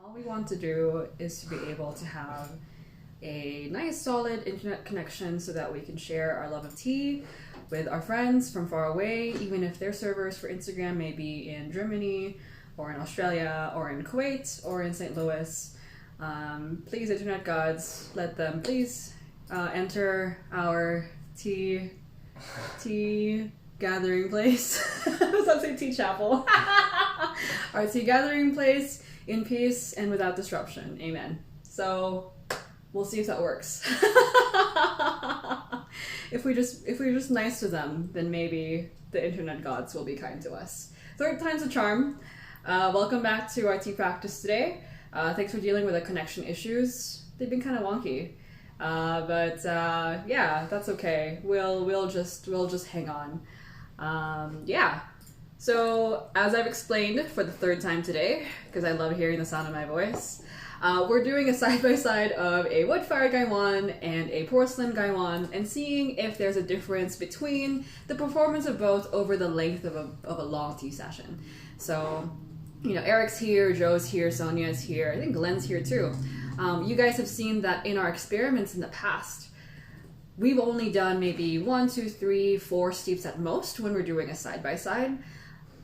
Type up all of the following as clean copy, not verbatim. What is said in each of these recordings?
All we want to do is to be able to have a nice solid internet connection so that we can share our love of tea with our friends from far away, even if their servers for Instagram may be in Germany or in Australia or in Kuwait or in St. Louis. Please, internet gods, let them please enter our tea gathering place. I was about to say tea chapel. Our tea gathering place in peace and without disruption. Amen. So we'll see if that works. If we're just nice to them, then maybe the internet gods will be kind to us. Third time's a charm. Welcome back to our tea practice today. Thanks for dealing with the connection issues. They've been kind of wonky. But yeah, that's okay. We'll just hang on. Yeah. So as I've explained for the third time today, because I love hearing the sound of my voice, we're doing a side-by-side of a Woodfired gaiwan and a Porcelain gaiwan and seeing if there's a difference between the performance of both over the length of a long tea session. So, you know, Eric's here, Joe's here, Sonia's here, I think Glenn's here too. You guys have seen that in our experiments in the past, we've only done maybe 1, 2, 3, 4 steeps at most when we're doing a side-by-side.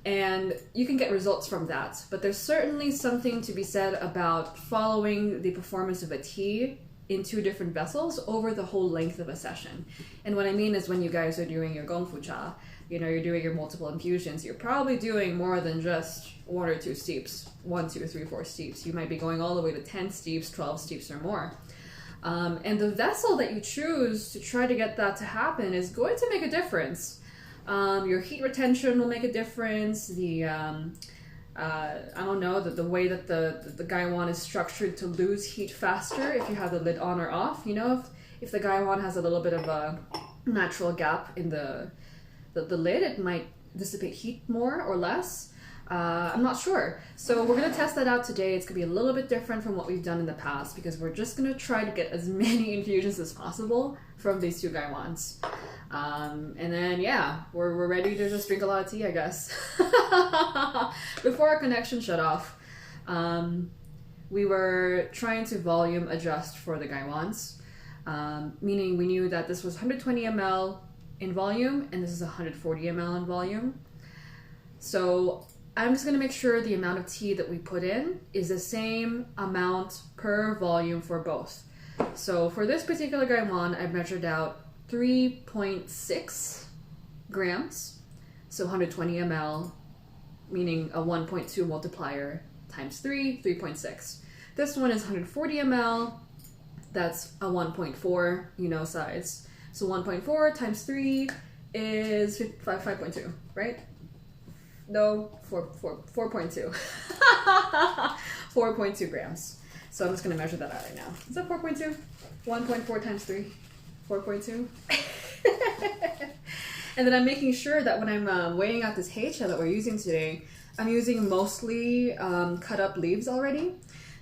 And you can get results from that. But there's certainly something to be said about following the performance of a tea in 2 different vessels over the whole length of a session. And what I mean is when you guys are doing your gongfu cha, you know, you're doing your multiple infusions, you're probably doing more than just 1 or 2 steeps, 1, 2, 3, 4 steeps. You might be going all the way to 10 steeps, 12 steeps or more. And the vessel that you choose to try to get that to happen is going to make a difference. Your heat retention will make a difference. The I don't know, the way that the gaiwan is structured to lose heat faster if you have the lid on or off. You know, if the gaiwan has a little bit of a natural gap in the lid, it might dissipate heat more or less. I'm not sure. So we're going to test that out today. It's going to be a little bit different from what we've done in the past because we're just going to try to get as many infusions as possible from these 2 gaiwans. And then, yeah, we're ready to just drink a lot of tea, I guess. Before our connection shut off, we were trying to volume adjust for the gaiwans, meaning we knew that this was 120 ml in volume and this is 140 ml in volume. So I'm just going to make sure the amount of tea that we put in is the same amount per volume for both. So for this particular gaiwan, I've measured out 3.6 grams, so 120 ml, meaning a 1.2 multiplier times 3, 3.6. This one is 140 ml, that's a 1.4, you know, size. So 1.4 times 3 is 5.2, right? No, 4.2. 4.2 grams. So I'm just going to measure that out right now. Is that 4.2? 1.4 times 3. 4.2. And then I'm making sure that when I'm weighing out this heicha that we're using today, I'm using mostly cut up leaves already.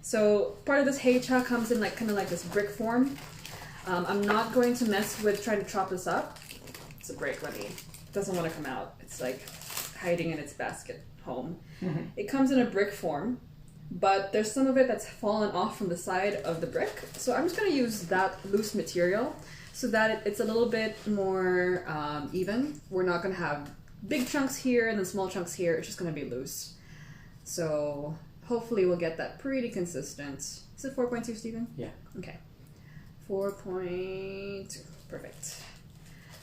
So part of this heicha comes in like kind of like this brick form. I'm not going to mess with trying to chop this up. It's a brick, it doesn't want to come out. It's like hiding in its basket home. Mm-hmm. It comes in a brick form, but there's some of it that's fallen off from the side of the brick. So I'm just going to use that loose material so that it's a little bit more even. We're not going to have big chunks here and then small chunks here. It's just going to be loose. So hopefully we'll get that pretty consistent. Is it 4.2, Stephen? Yeah. Okay. 4.2. Perfect.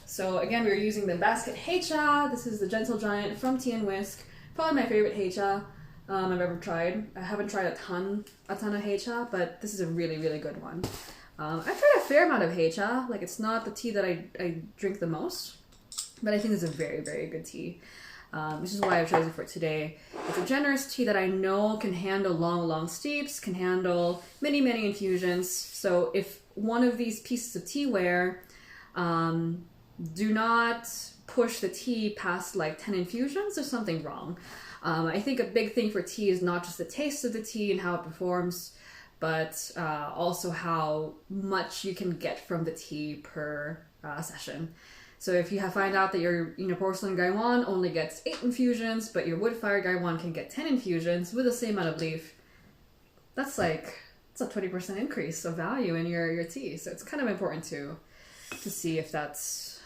So again, we're using the basket heicha. This is the Gentle Giant from Tea & Whisk. Probably my favorite heicha I've ever tried. I haven't tried a ton of heicha, but this is a really, really good one. I've tried a fair amount of heicha. Like, it's not the tea that I drink the most, but I think it's a very, very good tea. Which is why I've chosen for today. It's a generous tea that I know can handle long steeps, can handle many, many infusions. So if one of these pieces of teaware do not push the tea past like 10 infusions, there's something wrong. I think a big thing for tea is not just the taste of the tea and how it performs, but also how much you can get from the tea per session. So if you find out that your porcelain gaiwan only gets 8 infusions, but your wood-fired gaiwan can get 10 infusions with the same amount of leaf, that's like, it's a 20% increase of value in your tea. So it's kind of important to see if that's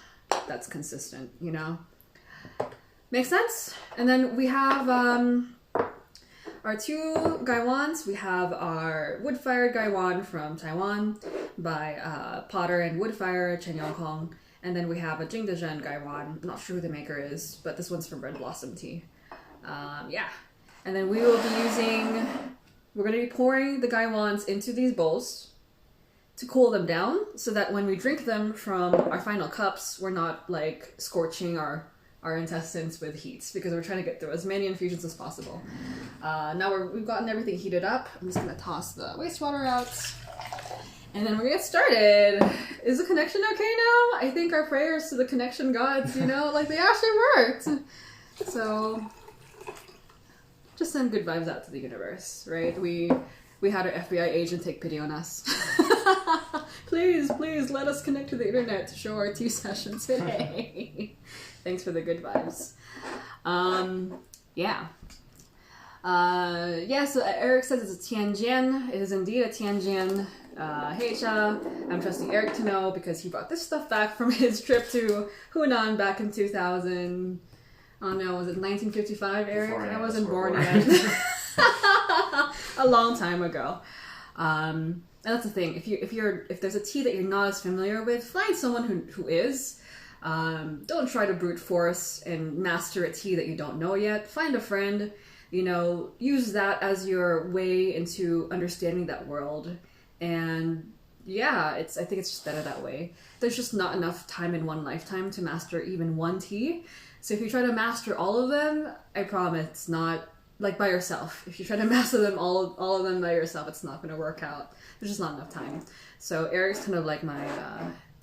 consistent, you know? Makes sense? And then we have our two gaiwans. We have our Woodfired gaiwan from Taiwan by Potter and Woodfire, Chen Yongkong. And then we have a Jingdezhen gaiwan. Not sure who the maker is, but this one's from Red Blossom Tea. Yeah. And then we will be we're going to be pouring the gaiwans into these bowls to cool them down so that when we drink them from our final cups, we're not like scorching our intestines with heat, because we're trying to get through as many infusions as possible. Now we've gotten everything heated up. I'm just going to toss the wastewater out. And then we're going to get started. Is the connection okay now? I think our prayers to the connection gods, you know, like they actually worked. So just send good vibes out to the universe, right? We had our FBI agent take pity on us. Please let us connect to the internet to show our tea session today. Thanks for the good vibes. Yeah. So Eric says it's a Tianjin. It is indeed a Tianjin heicha. I'm trusting Eric to know because he brought this stuff back from his trip to Hunan back in 2000. Oh no, was it 1955, Eric? I wasn't born yet. A long time ago. And that's the thing. If there's a tea that you're not as familiar with, find someone who is. Don't try to brute force and master a tea that you don't know yet. Find a friend. You know, use that as your way into understanding that world. And yeah, I think it's just better that way. There's just not enough time in one lifetime to master even one tea. So if you try to master all of them, I promise it's not like by yourself. If you try to master them all of them by yourself, it's not going to work out. There's just not enough time. So Eric's kind of like my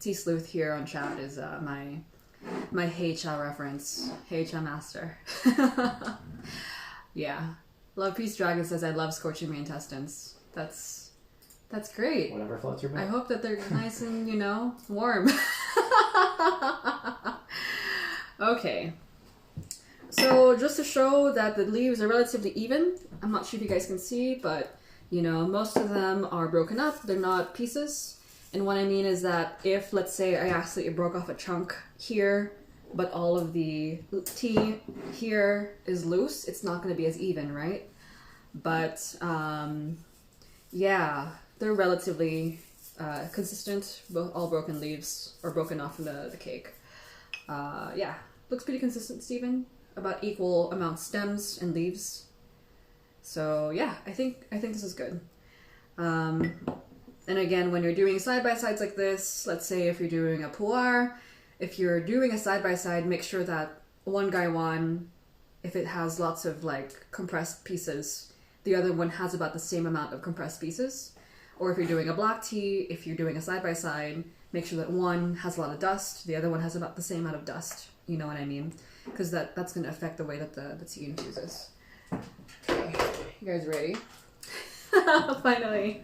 tea sleuth here on chat is my heicha reference, heicha master. Yeah. Love Peace Dragon says I love scorching my intestines. That's great. Whatever floats your boat. I hope that they're nice and, you know, warm. Okay. So just to show that the leaves are relatively even, I'm not sure if you guys can see, but, you know, most of them are broken up. They're not pieces. And what I mean is that if, let's say, I accidentally broke off a chunk here, but all of the tea here is loose, it's not going to be as even, right? But, yeah, they're relatively consistent. All broken leaves are broken off from the cake. Yeah, looks pretty consistent, Stephen. About equal amount stems and leaves. So yeah, I think this is good. And again, when you're doing side-by-sides like this, let's say if you're doing a pu'er, if you're doing a side-by-side, make sure that one gaiwan, if it has lots of like compressed pieces, the other one has about the same amount of compressed pieces. Or if you're doing a black tea, if you're doing a side-by-side, make sure that one has a lot of dust, the other one has about the same amount of dust. You know what I mean? Because that's going to affect the way that the tea infuses. Okay, you guys ready? Finally.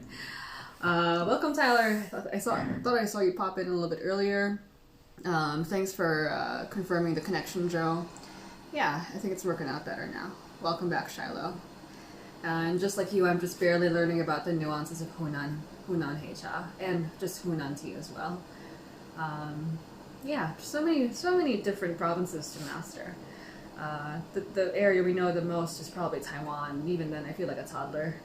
Welcome, Tyler. I thought I saw you pop in a little bit earlier. Thanks for confirming the connection, Joe. Yeah, I think it's working out better now. Welcome back, Shiloh. And just like you, I'm just barely learning about the nuances of Hunan heicha, and just Hunan tea as well. Yeah, so many different provinces to master. The area we know the most is probably Taiwan. Even then, I feel like a toddler.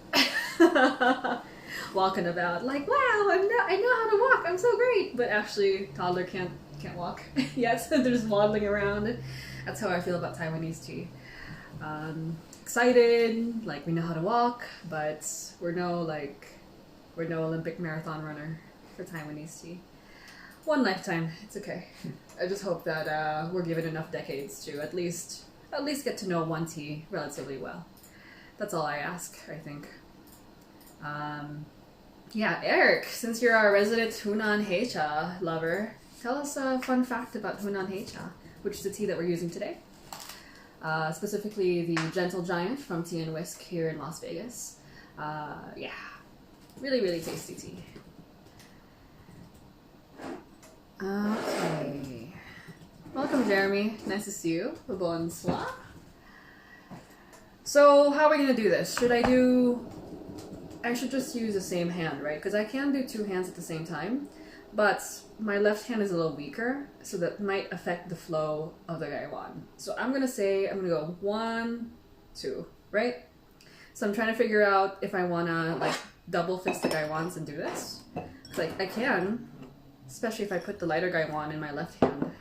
Walking about like, wow, I know how to walk, I'm so great. But actually, toddler can't walk yet. They're just waddling around. That's how I feel about Taiwanese tea. Excited, like we know how to walk, but we're no Olympic marathon runner for Taiwanese tea. One lifetime, it's okay. I just hope that we're given enough decades to at least get to know one tea relatively well. That's all I ask, I think. Yeah, Eric, since you're our resident Hunan heicha lover, tell us a fun fact about Hunan heicha, which is the tea that we're using today. Specifically the Gentle Giant from Tea and Whisk here in Las Vegas. Yeah, really, really tasty tea. Okay. Welcome, Jeremy. Nice to see you. Bonsoir. So, how are we going to do this? I should just use the same hand, right? Because I can do two hands at the same time, but my left hand is a little weaker, so that might affect the flow of the gaiwan. So I'm gonna go 1, 2, right? So I'm trying to figure out if I wanna like double fist the gaiwans and do this. Like I can, especially if I put the lighter gaiwan in my left hand,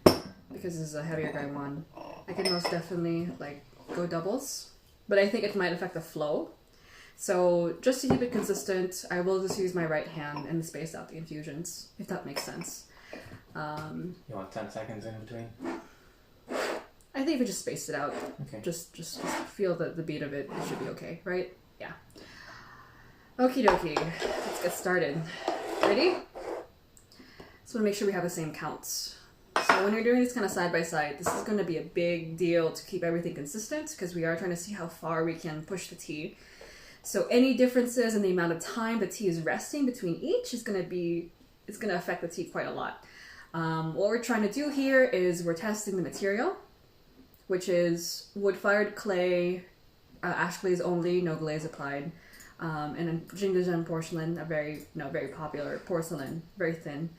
because this is a heavier gaiwan. I can most definitely like go doubles, but I think it might affect the flow. So just to keep it consistent, I will just use my right hand and space out the infusions, if that makes sense. You want 10 seconds in between? I think if we just space it out, okay. just feel the beat of it, it should be okay, right? Yeah. Okie dokie, let's get started. Ready? So we'll make sure we have the same counts. So when you're doing this kind of side by side, this is going to be a big deal to keep everything consistent, because we are trying to see how far we can push the tea. So any differences in the amount of time the tea is resting between each is going to affect the tea quite a lot. What we're trying to do here is we're testing the material, which is wood-fired clay, ash glaze only, no glaze applied, and then Jingdezhen porcelain, a very popular porcelain, very thin.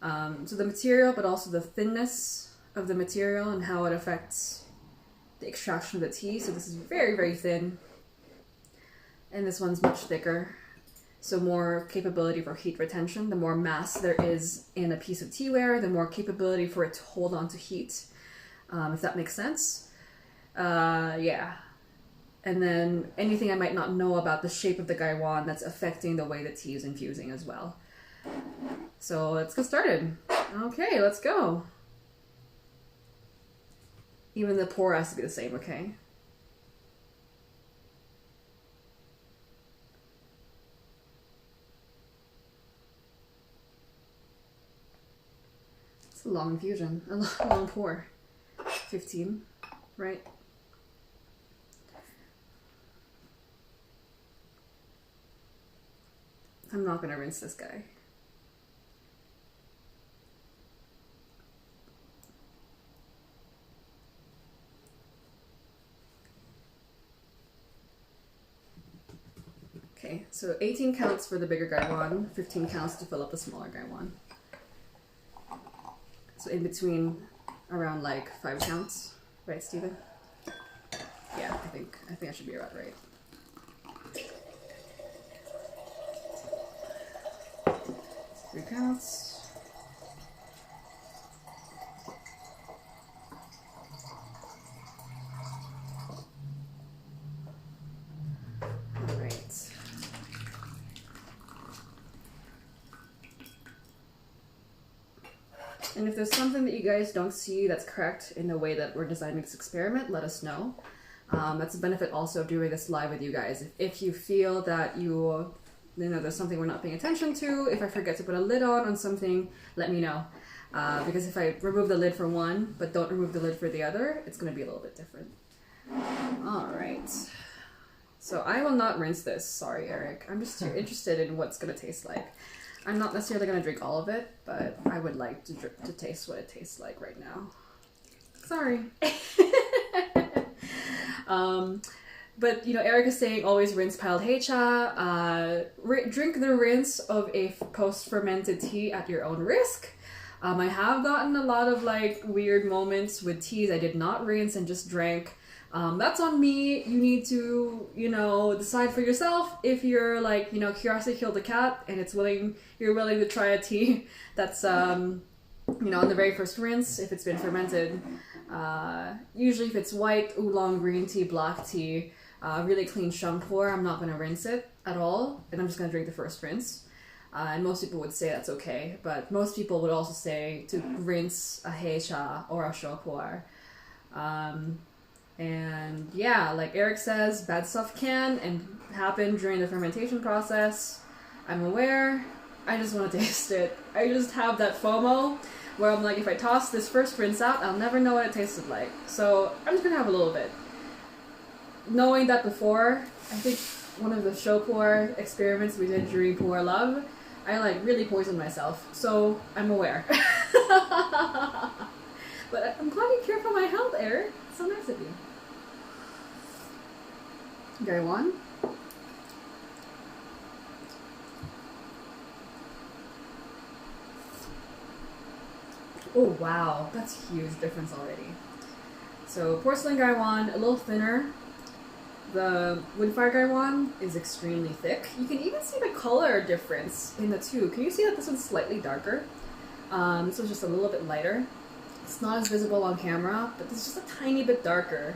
So the material, but also the thinness of the material and how it affects the extraction of the tea. So this is very, very thin. And this one's much thicker, so more capability for heat retention. The more mass there is in a piece of teaware, the more capability for it to hold on to heat, if that makes sense. Yeah. And then anything I might not know about the shape of the gaiwan that's affecting the way the tea is infusing as well. So let's get started. Okay, let's go. Even the pour has to be the same, okay? A long infusion, a long pour. 15, right? I'm not gonna rinse this guy. Okay, so 18 counts for the bigger gaiwan, 15 counts to fill up the smaller gaiwan. So in between, around like 5 counts, right, Steven? Yeah, I think I should be about right. Three counts. All right. And if there's something that you guys don't see that's correct in the way that we're designing this experiment, let us know. That's a benefit also of doing this live with you guys. If you feel that you know there's something we're not paying attention to, if I forget to put a lid on something, let me know. Because if I remove the lid for one, but don't remove the lid for the other, it's going to be a little bit different. All right. So I will not rinse this. Sorry, Eric. I'm just interested in what's going to taste like. I'm not necessarily going to drink all of it, but I would like to taste what it tastes like right now. Sorry. But, you know, Eric is saying always rinse piled heicha. Drink the rinse of a post-fermented tea at your own risk. I have gotten a lot of, like, weird moments with teas I did not rinse and just drank. That's on me. You need to, you know, decide for yourself if you're like, you know, curiosity killed the cat and you're willing to try a tea that's, you know, on the very first rinse, if it's been fermented. Usually if it's white, oolong, green tea, black tea, really clean shampoo, I'm not going to rinse it at all. And I'm just going to drink the first rinse. And most people would say that's okay. But most people would also say to rinse a heicha or a shopuar. And yeah, like Eric says, bad stuff can and happen during the fermentation process. I'm aware. I just want to taste it. I just have that FOMO where I'm like, if I toss this first rinse out, I'll never know what it tasted like. So I'm just gonna have a little bit. Knowing that before, I think one of the Shopur experiments we did during Pu'er Love, I like really poisoned myself. So I'm aware. But I'm glad you care for my health, Eric. It's so nice of you. Gaiwan. Oh wow, that's a huge difference already. So porcelain gaiwan, a little thinner. The Woodfired gaiwan is extremely thick. You can even see the color difference in the two. Can you see that this one's slightly darker? This one's just a little bit lighter. It's not as visible on camera, but this is just a tiny bit darker.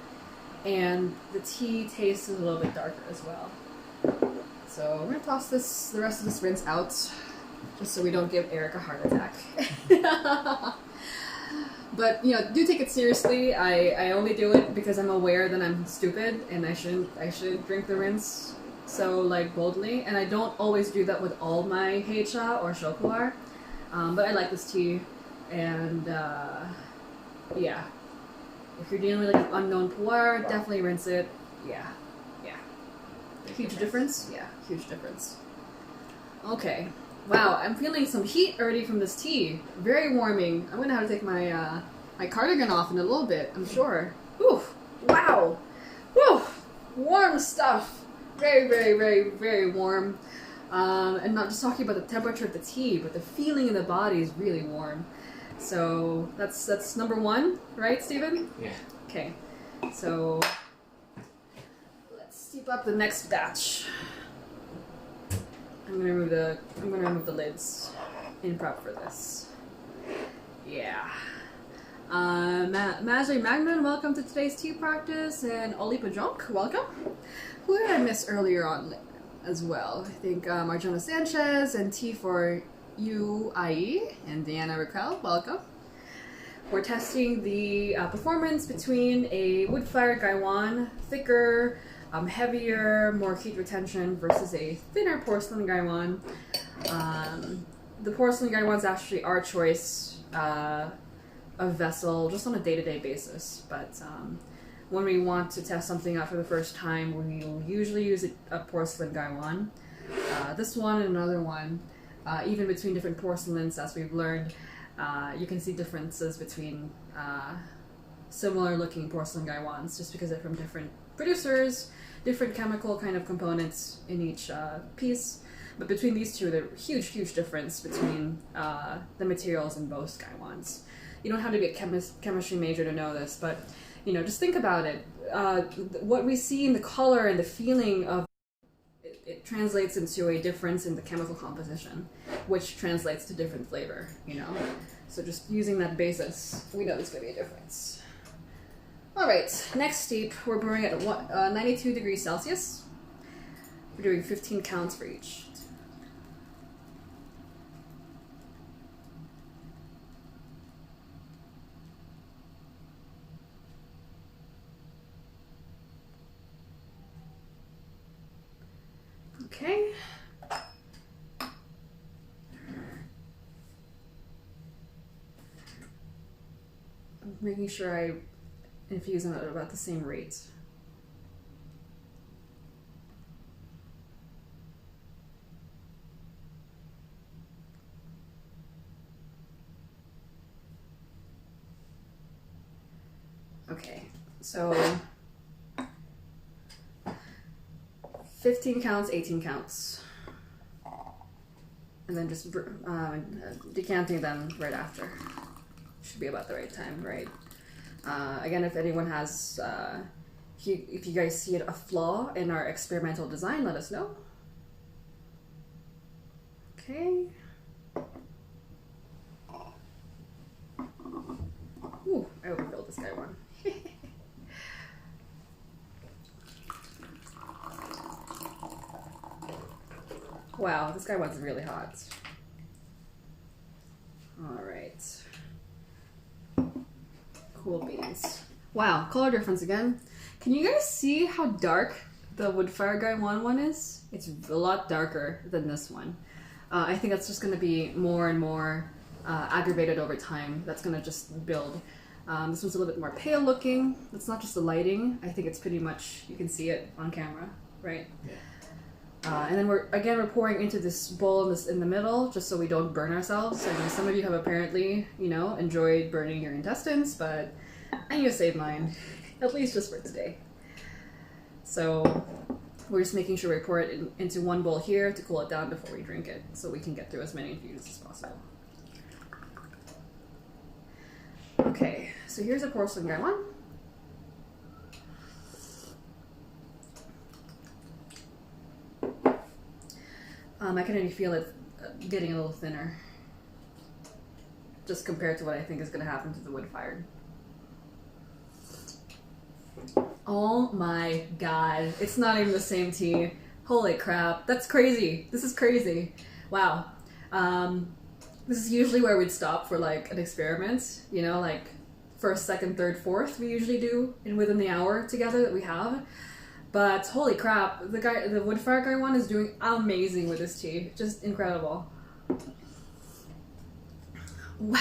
And the tea taste is a little bit darker as well. So we're gonna toss the rest of this rinse out, just so we don't give Eric a heart attack. But you know, do take it seriously. I only do it because I'm aware that I'm stupid and I should drink the rinse so like boldly. And I don't always do that with all my heicha or shokuar. But I like this tea, and yeah. If you're dealing with like unknown pu'er, definitely rinse it. Yeah. Huge difference? Yeah, huge difference. Okay. Wow, I'm feeling some heat already from this tea. Very warming. I'm gonna have to take my my cardigan off in a little bit, I'm sure. Whew. Wow. Whew. Warm stuff. Very, very, very, very warm. And not just talking about the temperature of the tea, but the feeling in the body is really warm. So that's number one, right, Stephen? Yeah. Okay. So let's steep up the next batch. I'm gonna remove the lids in prep for this. Yeah. Majli Magnan, welcome to today's tea practice, and Oli Pajonk, welcome. Who did I miss earlier on as well? I think Marjona Sanchez and Tea for UIE and Diana Raquel, welcome. We're testing the performance between a wood-fired gaiwan, thicker, heavier, more heat retention, versus a thinner porcelain gaiwan. The porcelain gaiwan is actually our choice of vessel, just on a day-to-day basis. But when we want to test something out for the first time, we will usually use a porcelain gaiwan. This one and another one, even between different porcelains, as we've learned, you can see differences between similar-looking porcelain gaiwans, just because they're from different producers, different chemical kind of components in each piece. But between these two, there's a huge, huge difference between the materials in both gaiwans. You don't have to be a chemistry major to know this, but you know, just think about it. What we see in the color and the feeling of it translates into a difference in the chemical composition, which translates to different flavor, you know? So just using that basis, we know there's going to be a difference. All right, next steep, we're brewing at 92 degrees Celsius. We're doing 15 counts for each. Okay. I'm making sure I infuse them at about the same rate. Okay, so 15 counts, 18 counts. And then just decanting them right after. Should be about the right time, right? Again, if anyone has, if you guys see a flaw in our experimental design, let us know. Okay. Ooh, I overfilled this guy one. Wow, this guy one's really hot. All right. Cool beans. Wow, color difference again. Can you guys see how dark the Woodfired gaiwan one is? It's a lot darker than this one. I think that's just going to be more and more aggravated over time. That's going to just build. This one's a little bit more pale looking. It's not just the lighting. I think it's pretty much, you can see it on camera, right? Yeah. And then we're pouring into this bowl in the middle, just so we don't burn ourselves. I know some of you have apparently, you know, enjoyed burning your intestines, but I need to save mine, at least just for today. So we're just making sure we pour it into one bowl here to cool it down before we drink it, so we can get through as many infusions as possible. Okay, so here's a porcelain gaiwan. I can already feel it getting a little thinner, just compared to what I think is going to happen to the Woodfired. Oh my god, it's not even the same tea. Holy crap, that's crazy. This is crazy. Wow. This is usually where we'd stop for like an experiment, you know, like first, second, third, fourth we usually do within the hour together that we have. But holy crap, the Woodfired gaiwan is doing amazing with this tea. Just incredible. Wow.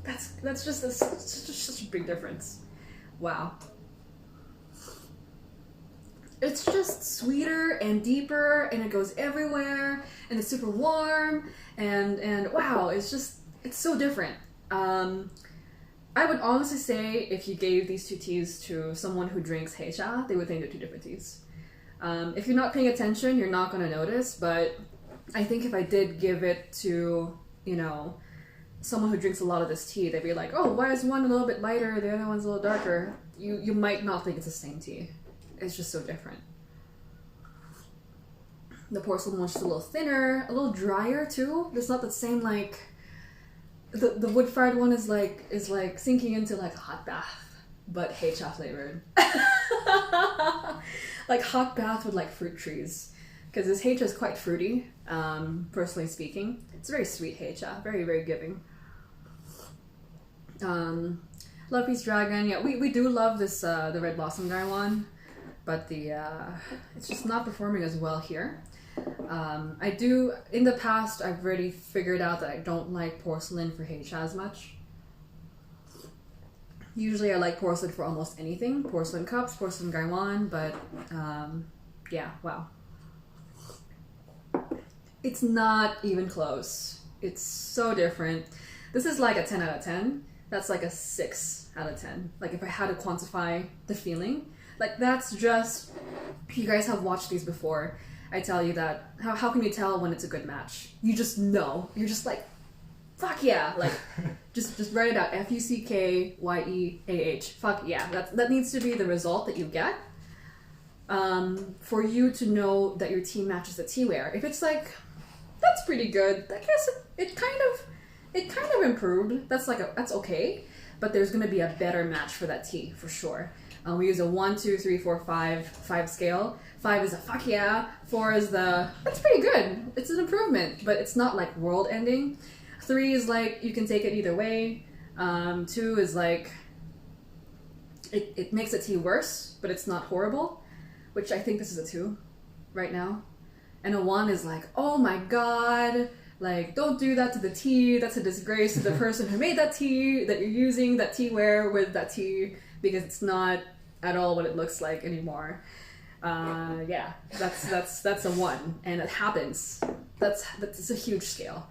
That's just such a big difference. Wow. It's just sweeter and deeper, and it goes everywhere, and it's super warm, and wow, it's so different. I would honestly say if you gave these two teas to someone who drinks heicha, they would think they're two different teas. If you're not paying attention, you're not going to notice, but I think if I did give it to, you know, someone who drinks a lot of this tea, they'd be like, oh, why is one a little bit lighter, the other one's a little darker? You might not think it's the same tea. It's just so different. The porcelain one's just a little thinner, a little drier too. It's not the same like... The Woodfired one is like sinking into like a hot bath, but heicha flavored. Like hot bath with like fruit trees, because this heicha is quite fruity. Personally speaking, it's a very sweet heicha, very very giving. Love Peace Dragon, yeah, we do love this the Red Blossom gaiwan, but it's just not performing as well here. In the past, I've already figured out that I don't like porcelain for heicha as much. Usually I like porcelain for almost anything. Porcelain cups, porcelain gaiwan, but yeah, wow. It's not even close. It's so different. This is like a 10 out of 10. That's like a 6 out of 10. Like if I had to quantify the feeling, like that's just, you guys have watched these before. I tell you that, how can you tell when it's a good match? You just know. You're just like, fuck yeah. Like, just write it out. F-U-C-K-Y-E-A-H. Fuck yeah. That needs to be the result that you get. For you to know that your tea matches the teaware. If it's like, that's pretty good. I guess it kind of improved. That's okay. But there's going to be a better match for that tea, for sure. We use a 1, 2, 3, 4, 5 scale. 5 is a fuck yeah. 4 is that's pretty good. It's an improvement, but it's not like world ending. 3 is like, you can take it either way. 2 is like, it makes the tea worse, but it's not horrible, which I think this is a 2 right now. And a 1 is like, oh my god, like, don't do that to the tea. That's a disgrace to the person who made that tea, that you're using that teaware with that tea, because it's not at all what it looks like anymore. Yeah, that's a 1, and it happens. That's a huge scale.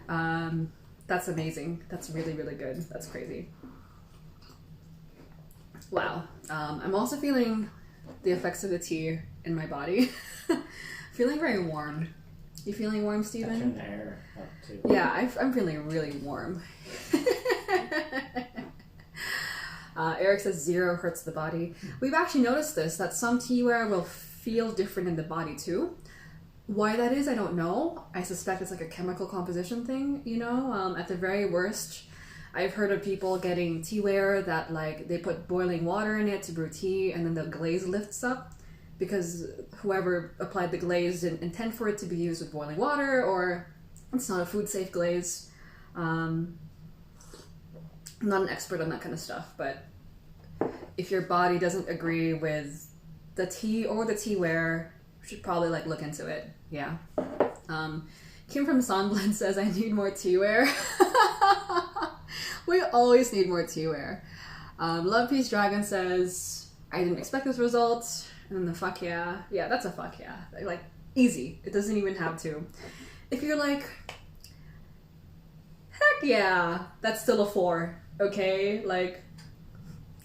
That's amazing. That's really really good. That's crazy. Wow. I'm also feeling the effects of the tea in my body. Feeling very warm. You feeling warm, Steven? Turn the air up too. Yeah, I'm feeling really warm. Eric says 0 hurts the body. We've actually noticed this, that some teaware will feel different in the body too. Why that is, I don't know. I suspect it's like a chemical composition thing, you know? At the very worst, I've heard of people getting teaware that like they put boiling water in it to brew tea, and then the glaze lifts up because whoever applied the glaze didn't intend for it to be used with boiling water, or it's not a food safe glaze. I'm not an expert on that kind of stuff, but if your body doesn't agree with the tea or the teaware, you should probably like look into it. Yeah. Kim from Sonblend says, I need more teaware. We always need more teaware. Love Peace Dragon says, I didn't expect this result. And then the fuck yeah. Yeah, that's a fuck yeah. Like, easy. It doesn't even have to. If you're like, heck yeah, that's still a 4. Okay? Like,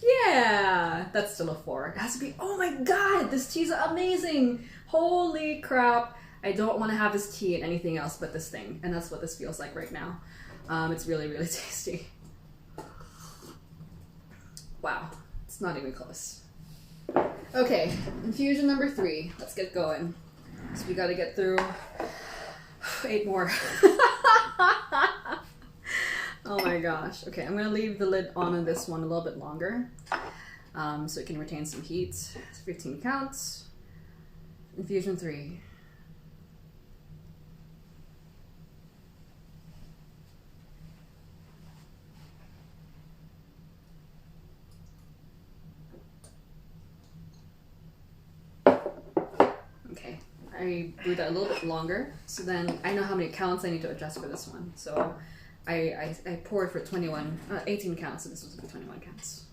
yeah, that's still a 4. It has to be, oh my god, this tea's amazing. Holy crap. I don't want to have this tea and anything else but this thing. And that's what this feels like right now. It's really, really tasty. Wow, it's not even close. Okay, infusion number 3. Let's get going. So we gotta get through 8 more. Oh my gosh. Okay, I'm gonna leave the lid on this one a little bit longer, so it can retain some heat. It's 15 counts. Infusion 3. Okay, I brewed that a little bit longer, so then I know how many counts I need to adjust for this one. So I poured for 18 counts, so this was 21 counts.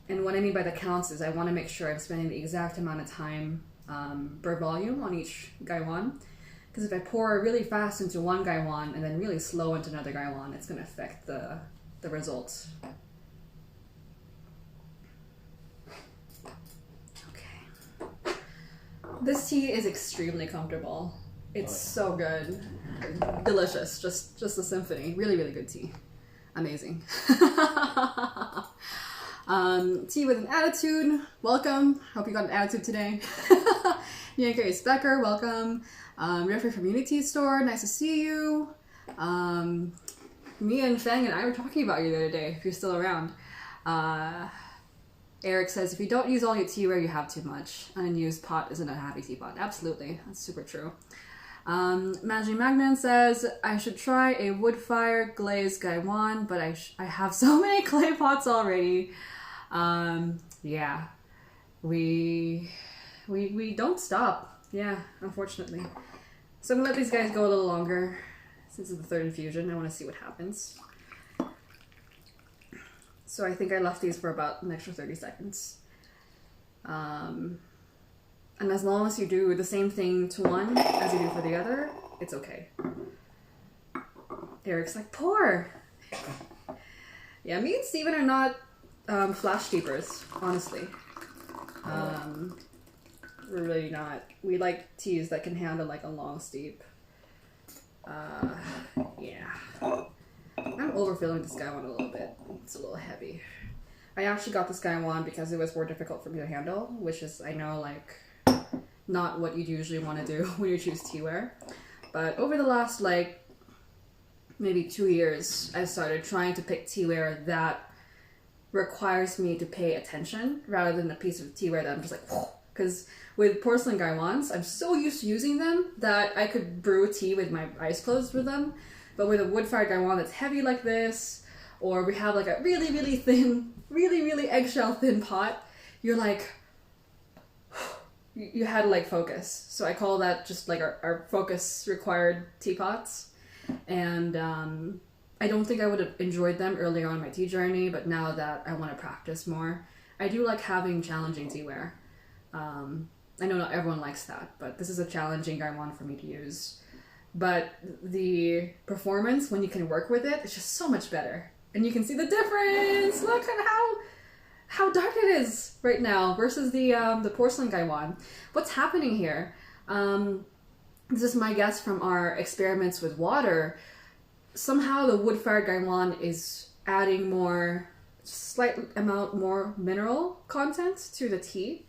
And what I mean by the counts is I want to make sure I'm spending the exact amount of time per volume on each gaiwan. Because if I pour really fast into one gaiwan and then really slow into another gaiwan, it's going to affect the results. Okay. This tea is extremely comfortable. It's so good. Delicious. Just a symphony. Really, really good tea. Amazing. Tea with an attitude. Welcome. Hope you got an attitude today. Yankari Specker, welcome. Referee from Unity Store, nice to see you. Me and Feng and I were talking about you the other day, if you're still around. Eric says, if you don't use all your teaware, you have too much. An unused pot isn't a happy teapot. Absolutely. That's super true. Magic Magnan says, I should try a wood-fired glazed gaiwan, but I have so many clay pots already. Yeah. We don't stop. Yeah, unfortunately. So I'm gonna let these guys go a little longer. Since it's the 3rd infusion, I want to see what happens. So I think I left these for about an extra 30 seconds. And as long as you do the same thing to one as you do for the other, it's okay. Eric's like, pour! Yeah, me and Steven are not flash steepers, honestly. We're really not. We like teas that can handle like a long steep. Yeah. I'm overfilling this gaiwan a little bit. It's a little heavy. I actually got this gaiwan because it was more difficult for me to handle, which is, I know, like, not what you'd usually want to do when you choose teaware. But over the last, like, maybe 2 years, I started trying to pick teaware that requires me to pay attention rather than a piece of teaware that I'm just like, whoa. Because with porcelain gaiwans, I'm so used to using them that I could brew tea with my eyes closed with them. But with a wood-fired gaiwan that's heavy like this, or we have like a really, really thin, really eggshell thin pot, you're like, you had to like focus. So I call that just like our focus required teapots. And I don't think I would have enjoyed them earlier on in my tea journey, but now that I want to practice more, I do like having challenging teaware. I know not everyone likes that, but this is a challenging gaiwan for me to use. But the performance, when you can work with it, it's just so much better. And you can see the difference! Look at how dark it is right now versus the porcelain gaiwan. What's happening here? This is my guess from our experiments with water. Somehow the wood-fired gaiwan is adding slight amount more mineral content to the tea.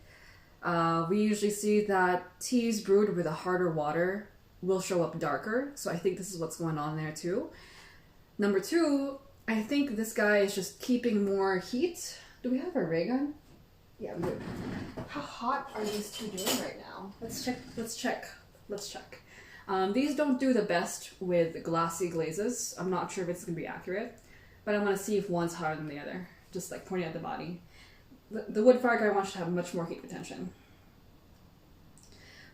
We usually see that teas brewed with a harder water will show up darker, so I think this is what's going on there too. Number 2, I think this guy is just keeping more heat. Do we have a ray gun? Yeah, we do. How hot are these two doing right now? Let's check. These don't do the best with glassy glazes. I'm not sure if it's gonna be accurate, but I want to see if one's hotter than the other, just like pointing at the body. The wood-fired gaiwan should have much more heat retention.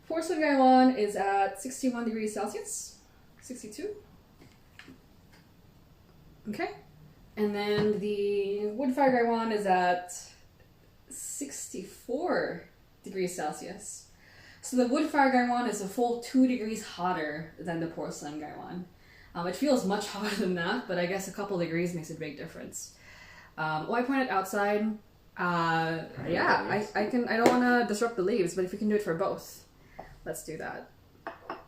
Porcelain gaiwan is at 61 degrees Celsius, 62. Okay, and then the wood-fired gaiwan is at 64 degrees Celsius. So the wood-fired gaiwan is a full 2 degrees hotter than the porcelain gaiwan. It feels much hotter than that, but I guess a couple degrees makes a big difference. I pointed outside. Yeah, I don't want to disrupt the leaves, but if we can do it for both, let's do that.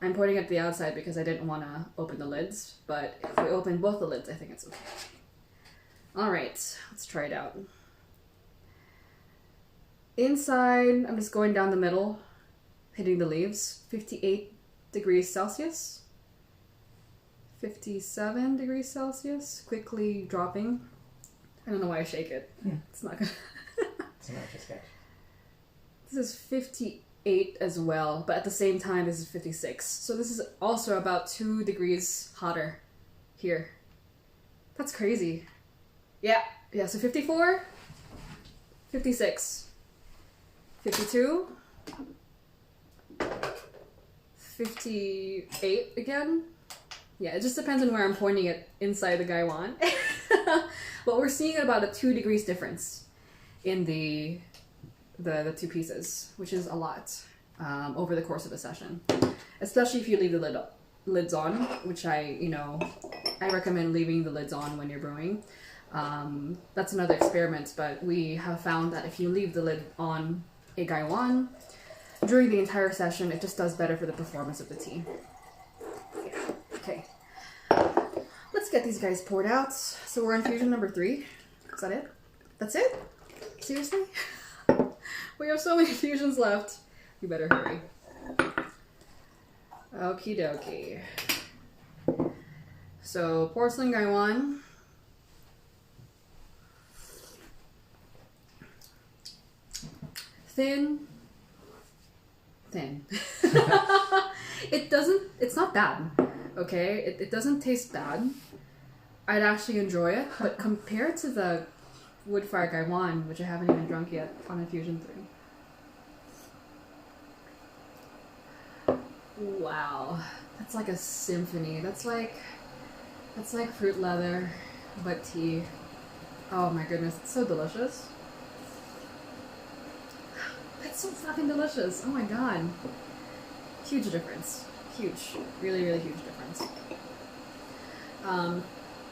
I'm pointing at the outside because I didn't want to open the lids, but if we open both the lids, I think it's okay. All right, let's try it out. Inside, I'm just going down the middle, hitting the leaves. 58 degrees Celsius. 57 degrees Celsius. Quickly dropping. I don't know why I shake it. It's not good. It's not just sketch. This is 58 as well, but at the same time, this is 56. So this is also about 2 degrees hotter here. That's crazy. Yeah, so 54, 56, 52, 58 again. Yeah, it just depends on where I'm pointing it inside the gaiwan. But we're seeing about a 2 degrees difference in the two pieces, which is a lot over the course of a session. Especially if you leave the lids on, which I recommend leaving the lids on when you're brewing. That's another experiment, but we have found that if you leave the lid on a gaiwan during the entire session, it just does better for the performance of the tea. Yeah. Okay. Let's get these guys poured out. So we're on infusion number 3. Is that it? That's it? Seriously? We have so many infusions left. We better hurry. Okie dokie. So, porcelain gaiwan. Thin. It's not bad, okay? It doesn't taste bad. I'd actually enjoy it, but compared to the Woodfired gaiwan, which I haven't even drunk yet on infusion 3. Wow, that's like a symphony. That's like fruit leather, but tea. Oh my goodness, it's so delicious. It's so fucking delicious. Oh my god. Huge difference. Huge. Really, really huge difference.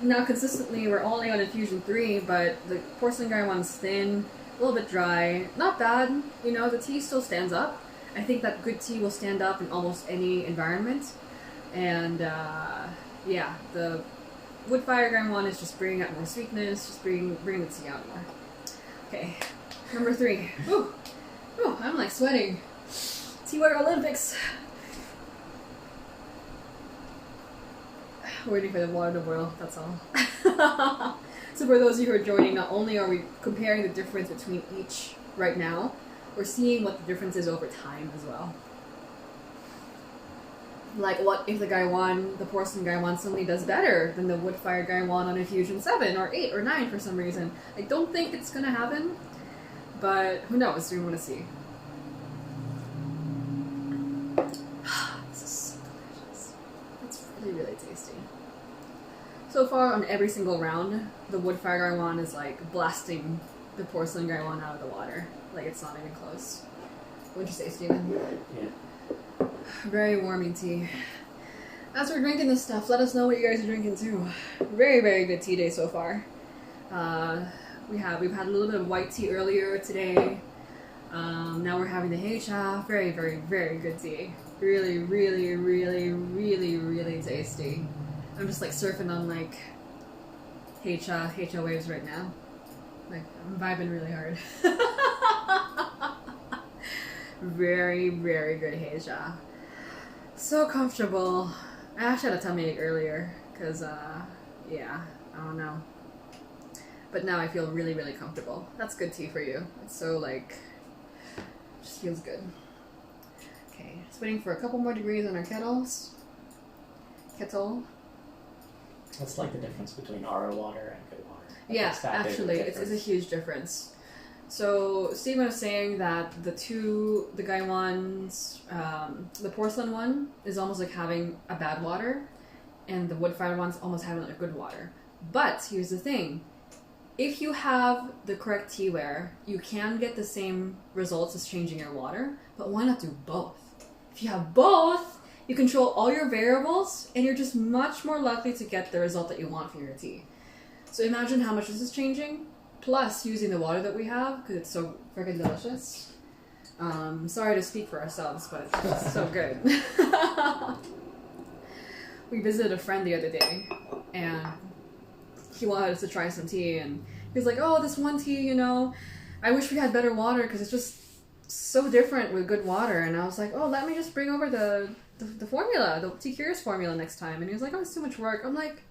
Now consistently we're only on infusion 3, but the porcelain gaiwan's thin, a little bit dry. Not bad. You know, the tea still stands up. I think that good tea will stand up in almost any environment. And yeah, the Woodfired gaiwan is just bringing out more sweetness, just bring the tea out more. Okay, number 3. Ooh. Oh, I'm like sweating. Tea water Olympics. Waiting for the water to boil, that's all. So for those of you who are joining, not only are we comparing the difference between each right now, we're seeing what the difference is over time as well. Like, what if the gaiwan, the porcelain gaiwan, suddenly does better than the Woodfired gaiwan on infusion 7 or 8 or 9 for some reason? I don't think it's gonna happen. But who knows? We want to see. This is so delicious. It's really, really tasty. So far on every single round, the Woodfired gaiwan is like blasting the porcelain gaiwan out of the water. Like it's not even close. What'd you say, Steven? Yeah. Very warming tea. As we're drinking this stuff, let us know what you guys are drinking too. Very, very good tea day so far. We've had a little bit of white tea earlier today. Now we're having the heicha. Very, very, very good tea. Really, really, really, really, really tasty. I'm just like surfing on like heicha waves right now. Like I'm vibing really hard. Very, very good heicha. So comfortable. I actually had a tummy ache earlier because yeah, I don't know. But now I feel really, really comfortable. That's good tea for you. It's so like, just feels good. Okay, just waiting for a couple more degrees on our kettles. Kettle. What's like the difference between RO water and good water? Like, Yeah, actually, it's a huge difference. So Stephen was saying that the gaiwans, the porcelain one is almost like having a bad water, and the wood-fired one's almost having a good water. But here's the thing. If you have the correct teaware, you can get the same results as changing your water, but why not do both? If you have both, you control all your variables, and you're just much more likely to get the result that you want for your tea. So imagine how much this is changing, plus using the water that we have, because it's so freaking delicious. Sorry to speak for ourselves, but it's so good. We visited a friend the other day, and he wanted us to try some tea, and he was like, "Oh, this one tea, you know, I wish we had better water because it's just so different with good water." And I was like, "Oh, let me just bring over the formula, the Tea Curious formula next time." And he was like, "Oh, it's too much work." I'm like,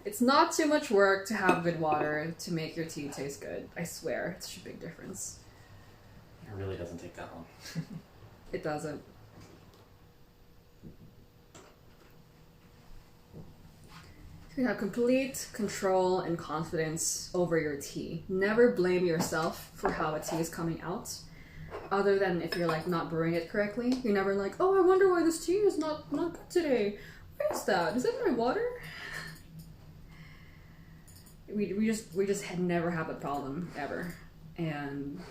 "It's not too much work to have good water to make your tea taste good. I swear, it's such a big difference." It really doesn't take that long. It doesn't. You have complete control and confidence over your tea. Never blame yourself for how a tea is coming out. Other than if you're like not brewing it correctly. You're never like, "Oh, I wonder why this tea is not good today. Why is that? Is it my water?" We just had never had that problem ever. And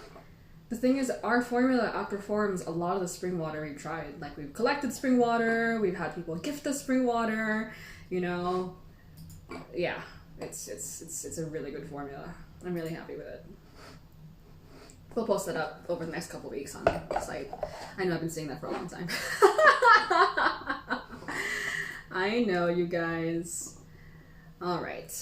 the thing is, our formula outperforms a lot of the spring water we've tried. Like, we've collected spring water, we've had people gift us spring water, you know. Yeah, it's a really good formula. I'm really happy with it. We'll post that up over the next couple weeks on the site. I know I've been saying that for a long time. I know, you guys. All right.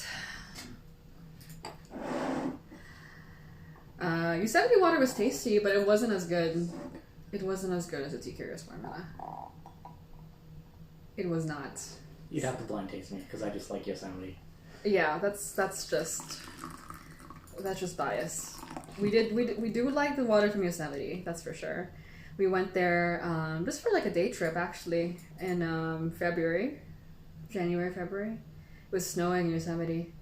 Yosemite water was tasty, but it wasn't as good. It wasn't as good as the Tea Curious formula. It was not. You'd have to blind taste me because I just like Yosemite. Yeah, that's just bias. We do like the water from Yosemite, that's for sure. We went there just for like a day trip actually in January, February. It was snowing in Yosemite.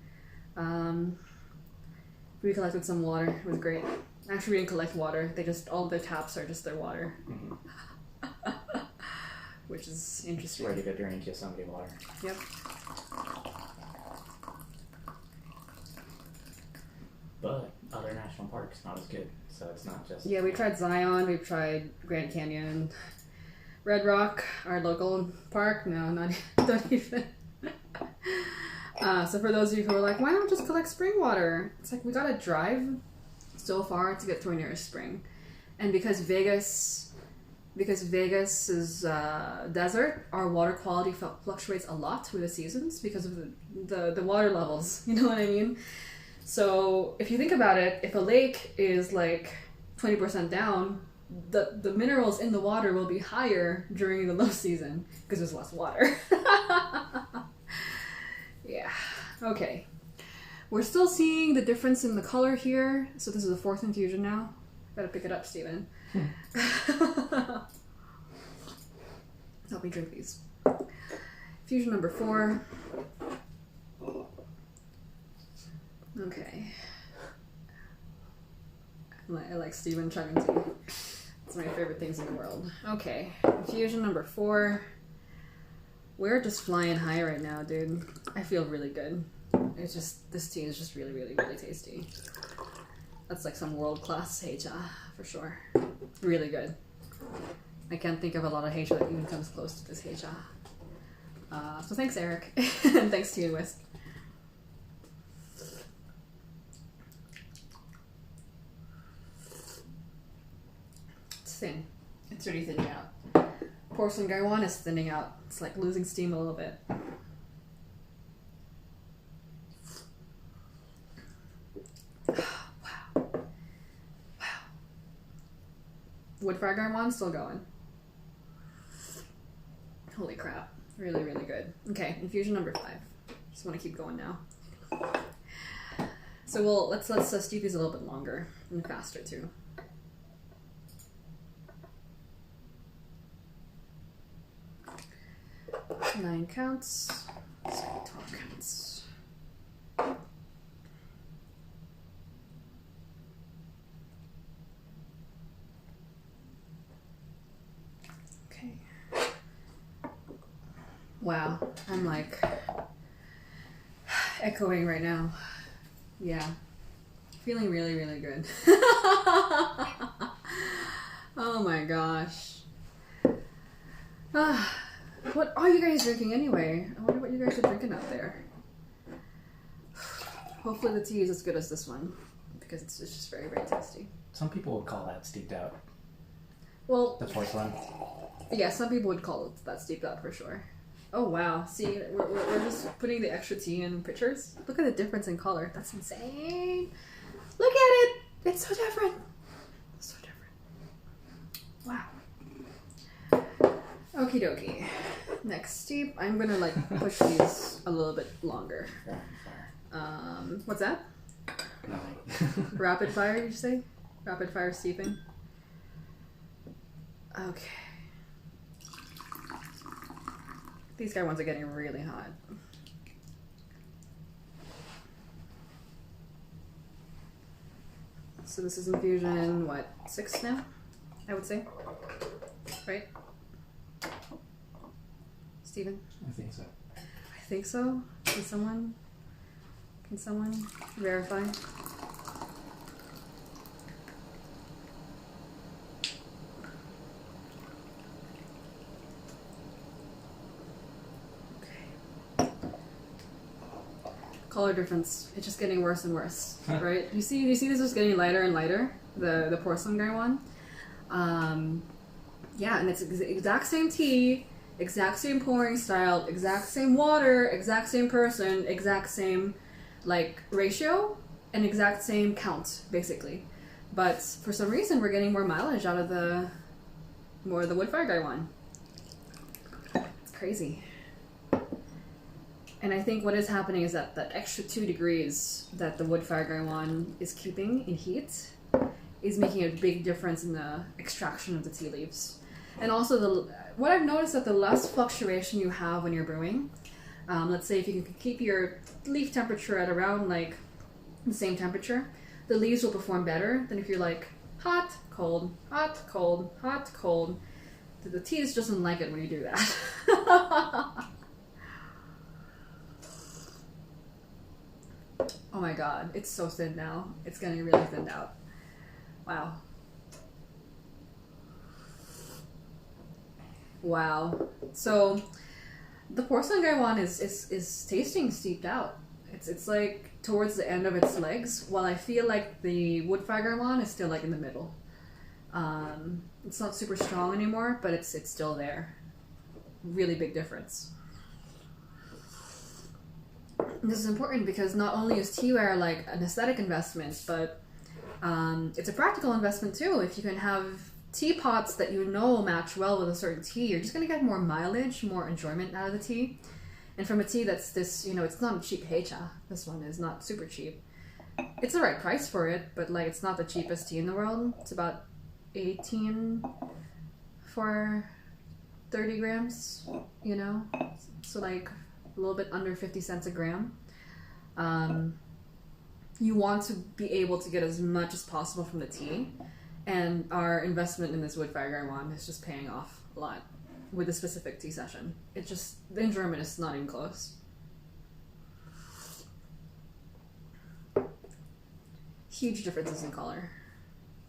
We collected some water. It was great. Actually, we didn't collect water. All their taps are just their water. Mm-hmm. Which is interesting. Ready to drink Yosemite water. Yep. But other national parks not as good, so it's not just... Yeah, we tried Zion, we've tried Grand Canyon, Red Rock, our local park. No, not even. So for those of you who are like, why not just collect spring water? It's like, we gotta drive so far to get to our nearest spring. And because Vegas is desert, our water quality fluctuates a lot through the seasons because of the water levels. You know what I mean? So if you think about it, if a lake is like 20% down, the minerals in the water will be higher during the low season because there's less water. Yeah. Okay. We're still seeing the difference in the color here. So this is the fourth infusion now. Gotta pick it up, Steven. Help me drink these. Infusion number 4. Okay. I like Steven chugging tea. It's my favorite things in the world. Okay. Infusion number 4. We're just flying high right now, dude. I feel really good. It's just, this tea is just really, really, really tasty. That's like some world-class heicha, for sure. Really good. I can't think of a lot of heicha that even comes close to this heicha. So thanks, Eric. And thanks to you, Wisp. It's thin. It's really thinning out. Porcelain gaiwan is thinning out. It's like losing steam a little bit. Wow. Wow. Woodfired gaiwan still going. Holy crap. Really, really good. Okay, infusion number 5. Just want to keep going now. So let's steep these a little bit longer and faster too. 9 counts. 12 counts. Okay. Wow, I'm like echoing right now. Yeah. Feeling really, really good. Oh my gosh. What are you guys drinking anyway? I wonder what you guys are drinking out there. Hopefully the tea is as good as this one, because it's just very, very tasty. Some people would call that steeped out. Well, The porcelain. Yeah, some people would call it that steeped out for sure. Oh wow! See, we're just putting the extra tea in pictures. Look at the difference in color. That's insane. Look at it. It's so different. So different. Wow. Okie dokie. Next steep. I'm gonna like push these a little bit longer. What's that? Rapid fire, did you say? Rapid fire steeping? Okay. These guy ones are getting really hot. So this is infusion, what, 6 now? I would say. Right? Steven? I think so. I think so. Can someone verify? Color difference. It's just getting worse and worse, right? You see this is getting lighter and lighter. The porcelain gaiwan. Yeah, and it's the exact same tea, exact same pouring style, exact same water, exact same person, exact same like ratio, and exact same count basically. But for some reason, we're getting more mileage out of the Woodfired gaiwan. It's crazy. And I think what is happening is that that extra 2 degrees that the Woodfired gaiwan is keeping in heat is making a big difference in the extraction of the tea leaves. And also, what I've noticed that the less fluctuation you have when you're brewing, let's say if you can keep your leaf temperature at around like the same temperature, the leaves will perform better than if you're like hot, cold, hot, cold, hot, cold. The tea just doesn't like it when you do that. Oh my god, it's so thin now. It's getting really thinned out. Wow. Wow. So the porcelain gaiwan is tasting steeped out. It's like towards the end of its legs, while I feel like the Woodfired gaiwan is still like in the middle. It's not super strong anymore, but it's still there. Really big difference. This is important because not only is teaware like an aesthetic investment, but it's a practical investment too. If you can have teapots that you know match well with a certain tea, you're just going to get more mileage, more enjoyment out of the tea. And from a tea that's this, it's not a cheap heicha. This one is not super cheap. It's the right price for it, but like it's not the cheapest tea in the world. It's about 18 for 30 grams, So like a little bit under 50 cents a gram. You want to be able to get as much as possible from the tea, and our investment in this Woodfired gaiwan is just paying off a lot with a specific tea session. It just, the enjoyment is not even close. Huge differences in color.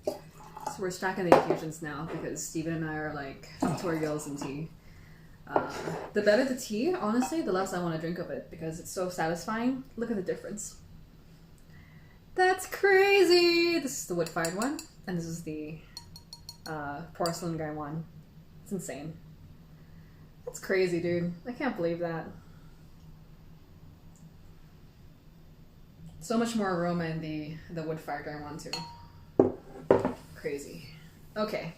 So we're stacking the infusions now because Steven and I are like tour girls in tea. The better the tea, honestly, the less I want to drink of it because it's so satisfying. Look at the difference. That's crazy! This is the Woodfired one, and this is the porcelain gaiwan. It's insane. That's crazy, dude. I can't believe that. So much more aroma in the Woodfired gaiwan too. Crazy. Okay.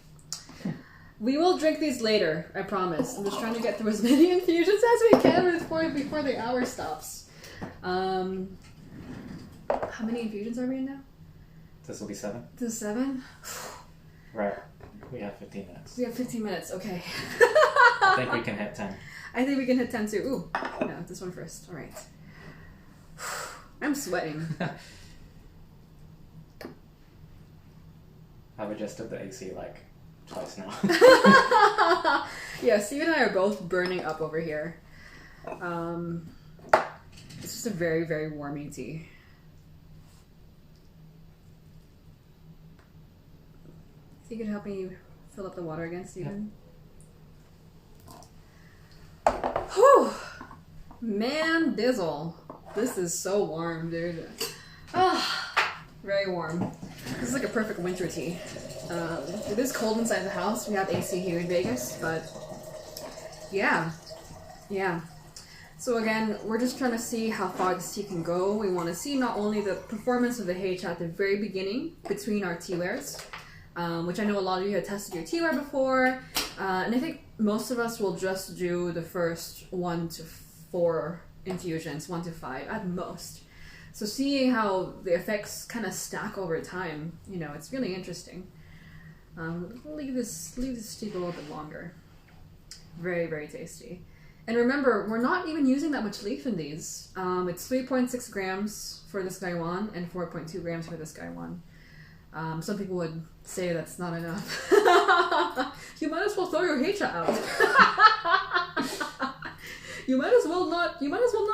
We will drink these later, I promise. I'm just trying to get through as many infusions as we can before the hour stops. How many infusions are we in now? This will be 7. This is 7? Right. We have 15 minutes. We have 15 minutes, okay. I think we can hit 10. I think we can hit 10 too. Ooh, no, this one first. All right. I'm sweating. I've adjusted the AC like twice now. Yeah, Steve and I are both burning up over here. It's just a very, very warming tea. So you could help me fill up the water again, Steven? Yep. Whew! Man, dizzle. This is so warm, dude. Ah, very warm. This is like a perfect winter tea. It is cold inside the house. We have AC here in Vegas, but yeah. Yeah. So again, we're just trying to see how far this tea can go. We want to see not only the performance of the H at the very beginning between our tea wares, which I know a lot of you have tested your tea ware before, and I think most of us will just do the first 1 to 4 infusions, 1 to 5 at most. So seeing how the effects kind of stack over time, you know, it's really interesting. Leave this steep a little bit longer. Very, very tasty. And remember, we're not even using that much leaf in these. It's 3.6 grams for this gaiwan and 4.2 grams for this gaiwan. Some people would say that's not enough. You might as well throw your heicha out. You might as well not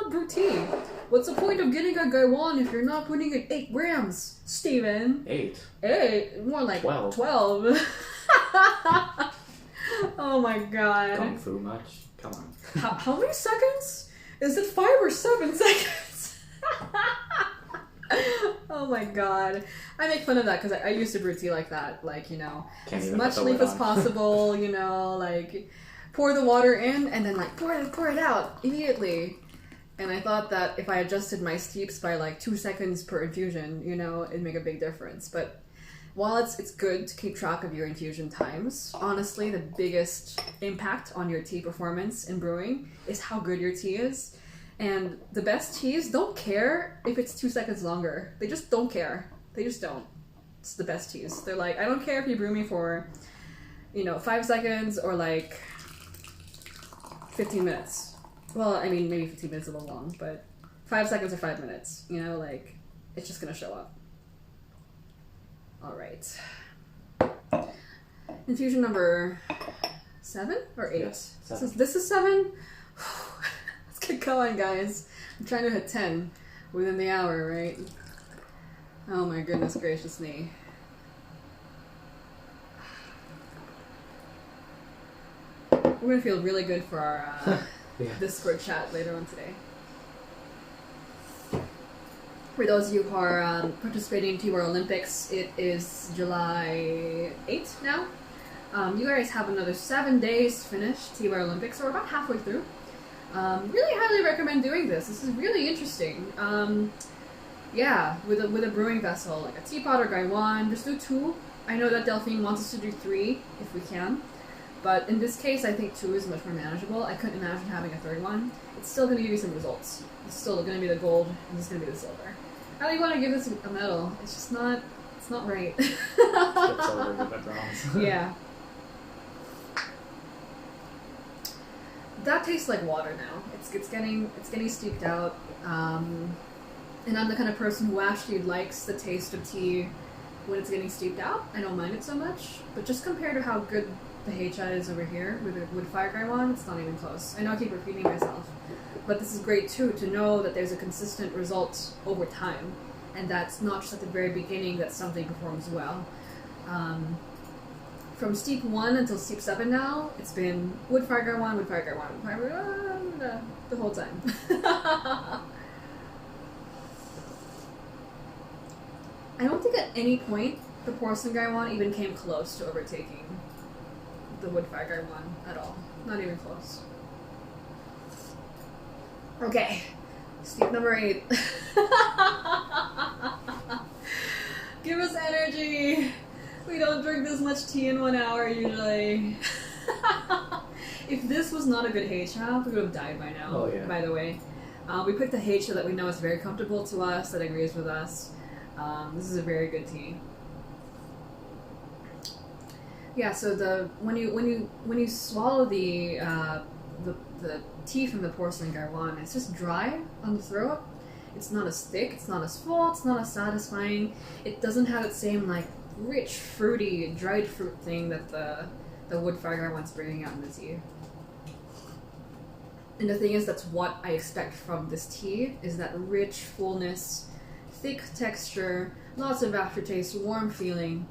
brew tea. What's the point of getting a gaiwan if you're not putting in 8 grams, Steven? 8. 8? More like 12. Oh my god. Kung fu much? Come on. How many seconds? Is it 5 or 7 seconds? Oh my god. I make fun of that because I used to brew tea like that. Like, you know, as much leaf as possible, you know, like pour the water in and then like pour it out immediately. And I thought that if I adjusted my steeps by like 2 seconds per infusion, you know, it'd make a big difference. But while it's good to keep track of your infusion times, honestly, the biggest impact on your tea performance in brewing is how good your tea is. And the best teas don't care if it's 2 seconds longer. They just don't care. They just don't. It's the best teas. They're like, I don't care if you brew me for, you know, 5 seconds or like 15 minutes. Well, I mean, maybe 15 minutes is a little long, but 5 seconds or 5 minutes, you know, like, it's just gonna show up. All right. Infusion number 7 or 8? Yes, 7. This is 7? Let's get going, guys. I'm trying to hit 10 within the hour, right? Oh my goodness gracious me. We're gonna feel really good for our Discord chat later on today. For those of you who are participating in Tea World Olympics, it is July 8th now. You guys have another 7 days to finish Tea World Olympics, so we're about halfway through. Really highly recommend doing this. This is really interesting. Yeah, with a brewing vessel, like a teapot or gaiwan, just do 2. I know that Delphine wants us to do 3 if we can, but in this case, I think 2 is much more manageable. I couldn't imagine having a 3rd one. It's still going to give you some results. It's still going to be the gold, and it's going to be the silver. How do you want to give this a medal? It's just not. It's not right. It's silver, give it bronze. Yeah. That tastes like water now. It's getting steeped out. And I'm the kind of person who actually likes the taste of tea when it's getting steeped out. I don't mind it so much, but just compared to how good the heicha is over here with the Woodfired gaiwan, it's not even close. I know I keep repeating myself, but this is great too, to know that there's a consistent result over time, and that's not just at the very beginning that something performs well. From steep 1 until steep 7 now, it's been Woodfired gaiwan, the whole time. I don't think at any point the Porcelain gaiwan even came close to overtaking the Woodfired gaiwan at all. Not even close. Okay, steep number 8. Give us energy! We don't drink this much tea in 1 hour usually. If this was not a good heicha, we would have died by now, oh, yeah. By the way. We picked a heicha that we know is very comfortable to us, that agrees with us. This is a very good tea. Yeah, so when you swallow the tea from the Porcelain gaiwan, it's just dry on the throat. It's not as thick, it's not as full, it's not as satisfying. It doesn't have that same like rich, fruity, dried fruit thing that the Woodfired gaiwan's bringing out in the tea. And the thing is, that's what I expect from this tea, is that rich fullness, thick texture, lots of aftertaste, warm feeling.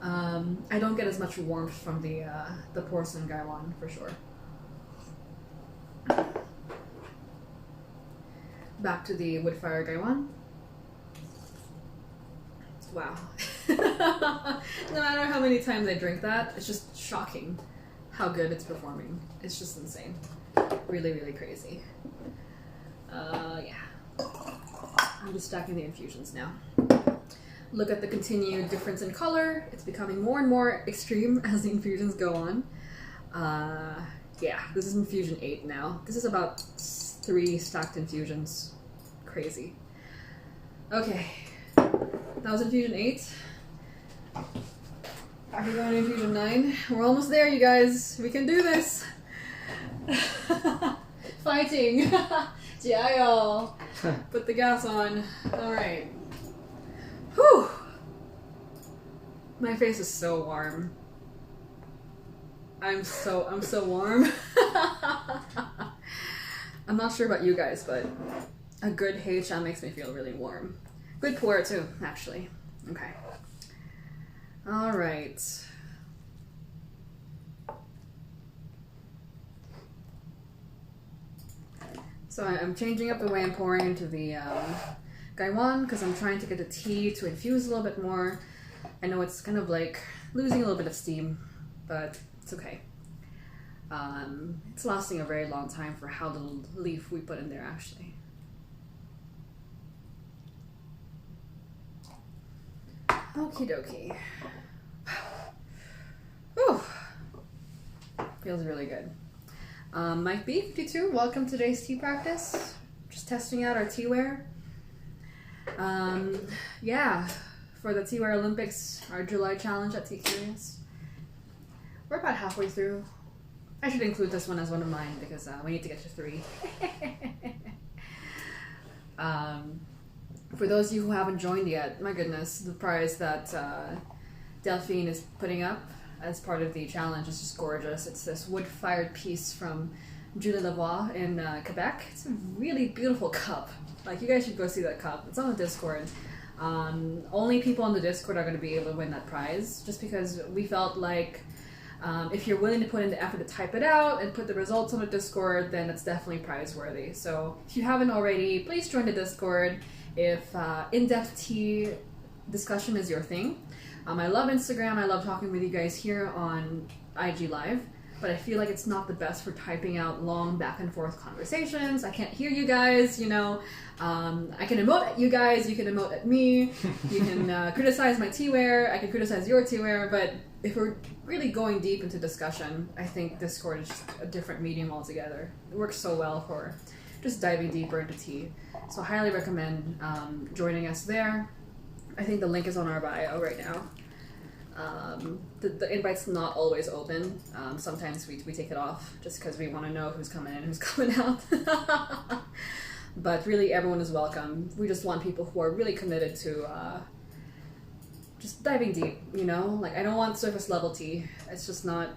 I don't get as much warmth from the Porcelain gaiwan, for sure. Back to the Woodfired gaiwan. Wow. No matter how many times I drink that, it's just shocking how good it's performing. It's just insane. really, really crazy. Yeah. I'm just stacking the infusions now. Look at the continued difference in color. It's becoming more and more extreme as the infusions go on. Yeah, this is infusion 8 now. This is about 3 stacked infusions. Crazy. Okay, that was infusion 8. Are we going to infusion 9? We're almost there, you guys. We can do this. Fighting. Jiayo. Put the gas on. Alright. Whew. My face is so warm. I'm so warm. I'm not sure about you guys, but a good heicha makes me feel really warm. Good pu'er too, actually. Okay. Alright. So I'm changing up the way I'm pouring into the gaiwan because I'm trying to get the tea to infuse a little bit more. I know it's kind of like losing a little bit of steam, but it's okay. It's lasting a very long time for how little leaf we put in there, actually. Okie dokie. Whew. Feels really good. Mike B52, welcome to today's tea practice. Just testing out our teaware. Yeah, for the Teaware Olympics, our July challenge at Tea Curious. We're about halfway through. I should include this one as one of mine because we need to get to 3. For those of you who haven't joined yet, my goodness, the prize that Delphine is putting up as part of the challenge is just gorgeous. It's this wood-fired piece from Julie Lavoie in Quebec. It's a really beautiful cup. Like, you guys should go see that cup. It's on the Discord. Only people on the Discord are going to be able to win that prize, just because we felt like if you're willing to put in the effort to type it out and put the results on the Discord, then it's definitely prize-worthy. So if you haven't already, please join the Discord if in-depth tea discussion is your thing. I love Instagram. I love talking with you guys here on IG Live, but I feel like it's not the best for typing out long back and forth conversations. I can't hear you guys, you know. I can emote at you guys, you can emote at me, you can criticize my teaware, I can criticize your teaware, but if we're really going deep into discussion, I think Discord is just a different medium altogether. It works so well for just diving deeper into tea. So I highly recommend joining us there. I think the link is on our bio right now. The invite's not always open. Sometimes we take it off just because we want to know who's coming in, who's coming out. But really, everyone is welcome. We just want people who are really committed to just diving deep, you know? Like, I don't want surface level tea. It's just not,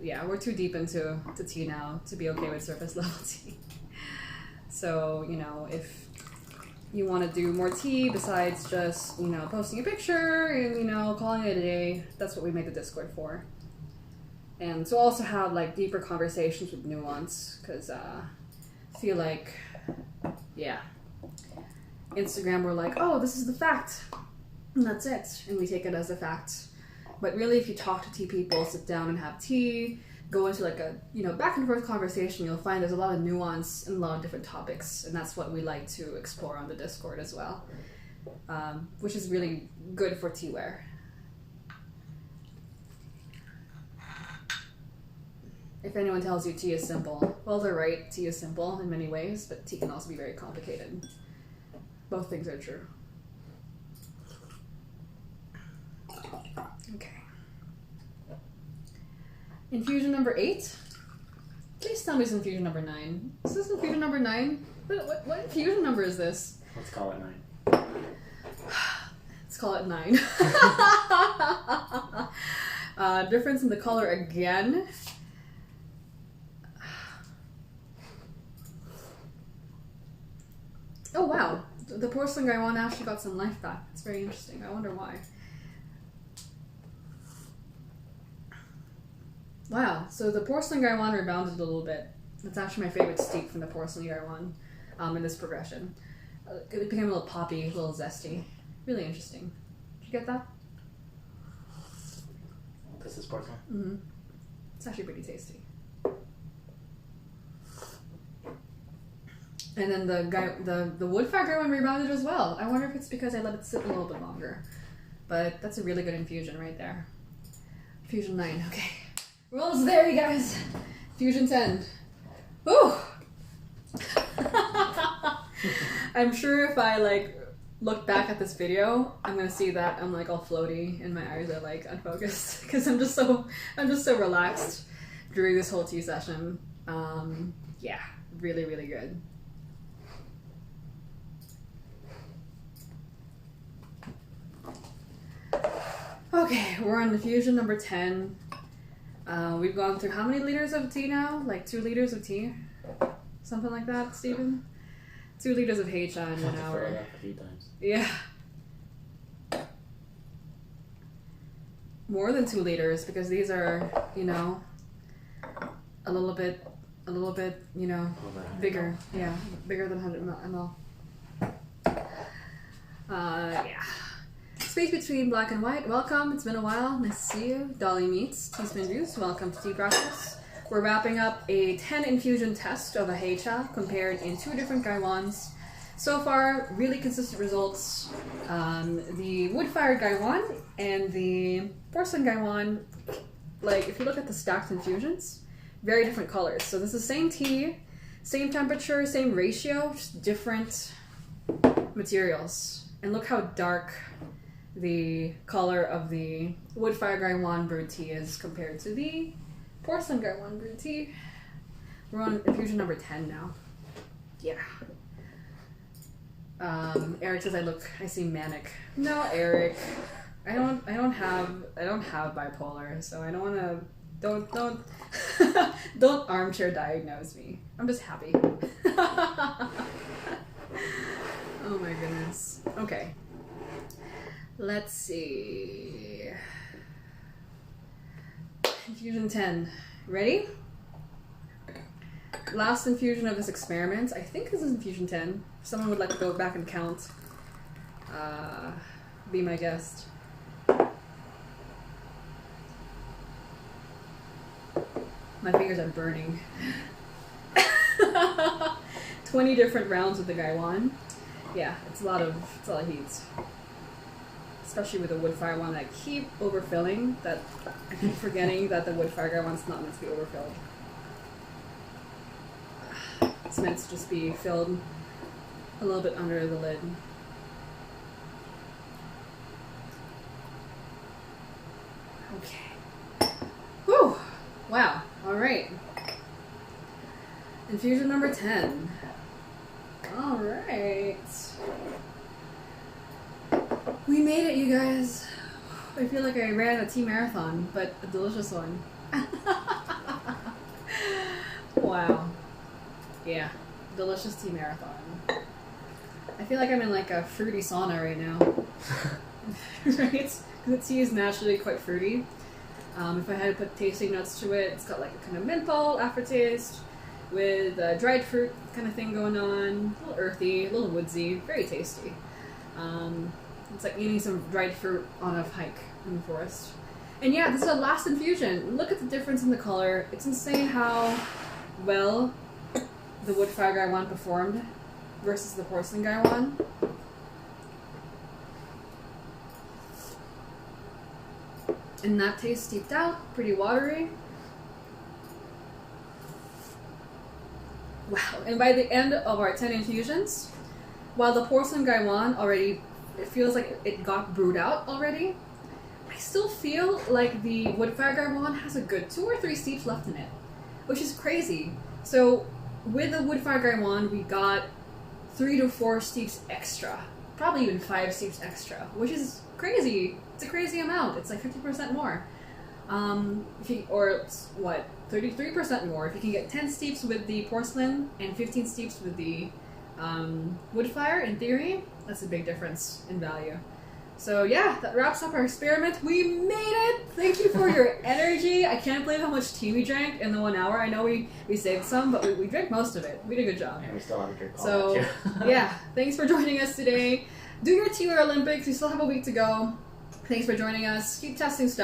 yeah, we're too deep into tea now to be okay with surface level tea. So, you know, if you want to do more tea besides just, you know, posting a picture and, you know, calling it a day, that's what we made the Discord for. And to also have, like, deeper conversations with nuance, because I feel like, yeah, Instagram, we're like, oh, this is the fact, and that's it, and we take it as a fact. But really, if you talk to tea people, sit down and have tea, go into like a, you know, back and forth conversation, you'll find there's a lot of nuance and a lot of different topics, and that's what we like to explore on the Discord as well, which is really good for teaware. If anyone tells you tea is simple, well, they're right. Tea is simple in many ways, but tea can also be very complicated. Both things are true. Okay. Infusion number 8. Please tell me it's infusion number 9. Is this infusion number 9? What infusion number is this? Let's call it 9. Let's call it 9. Difference in the color again. Oh wow, the porcelain gaiwan actually got some life back. It's very interesting. I wonder why. Wow, so the porcelain gaiwan rebounded a little bit. That's actually my favorite steep from the porcelain gaiwan in this progression. It became a little poppy, a little zesty. Really interesting. Did you get that? This is porcelain? Mm-hmm. It's actually pretty tasty. And then the Woodfired gaiwan rebounded as well. I wonder if it's because I let it sit a little bit longer. But that's a really good infusion right there. Infusion 9, okay. We're almost there, you guys. Infusion 10. Whew! I'm sure if I like look back at this video, I'm gonna see that I'm like all floaty and my eyes are like unfocused because I'm just so relaxed during this whole tea session. Yeah, really, really good. Okay, we're on infusion number 10. We've gone through how many liters of tea now? Like 2 liters of tea? Something like that, Stephen? 2 liters of heicha in 1 hour. That a few times. Yeah. More than 2 liters because these are, you know, a little bit, you know, bigger. Yeah, bigger than 100 ml. Yeah. Space between black and white. Welcome. It's been a while. Nice to see you. Dolly Meets, Teaspoon Juice. Welcome to Tea Practice. We're wrapping up a 10 infusion test of a heicha compared in 2 different gaiwans. So far, really consistent results. The Woodfired gaiwan and the Porcelain gaiwan, like if you look at the stacked infusions, very different colors. So this is the same tea, same temperature, same ratio, just different materials. And look how dark the color of the Woodfired gaiwan brewed tea is compared to the Porcelain gaiwan brewed tea. We're on infusion number 10 now. Yeah. Eric says I seem manic. No, Eric. I don't have bipolar, so I don't wanna don't armchair diagnose me. I'm just happy. Oh my goodness. Okay. Let's see. Infusion 10. Ready? Last infusion of this experiment. I think this is infusion 10. If someone would like to go back and count, be my guest. My fingers are burning. 20 different rounds with the gaiwan. Yeah, it's a lot of heat. Especially with the Woodfired one, I keep overfilling. That I keep forgetting that the Woodfired gaiwan's not meant to be overfilled. It's meant to just be filled a little bit under the lid. Okay. Whew! Wow. Alright. Infusion number 10. Alright. We made it, you guys. I feel like I ran a tea marathon, but a delicious one. Wow. Yeah. Delicious tea marathon. I feel like I'm in like a fruity sauna right now. Right? Because the tea is naturally quite fruity. If I had to put tasting notes to it, it's got like a kind of menthol aftertaste with dried fruit kind of thing going on. A little earthy, a little woodsy, very tasty. It's like eating some dried fruit on a hike in the forest. And yeah, this is the last infusion. Look at the difference in the color. It's insane how well the Woodfired gaiwan performed versus the Porcelain gaiwan. And that tastes steeped out, pretty watery. Wow, and by the end of our 10 infusions, while the Porcelain gaiwan already, it feels like it got brewed out already, I still feel like the Woodfired gaiwan has a good 2 or 3 steeps left in it, which is crazy. So with the Woodfired gaiwan, we got 3 to 4 steeps extra, probably even 5 steeps extra, which is crazy. It's a crazy amount. It's like 50% more. Or what, 33% more. If you can get 10 steeps with the Porcelain and 15 steeps with the Woodfired, in theory, that's a big difference in value. So yeah, that wraps up our experiment. We made it! Thank you for your energy. I can't believe how much tea we drank in the 1 hour. I know we saved some, but we drank most of it. We did a good job. And we still have a drink. So yeah, thanks for joining us today. Do your Tea Olympics. We still have a week to go. Thanks for joining us. Keep testing stuff.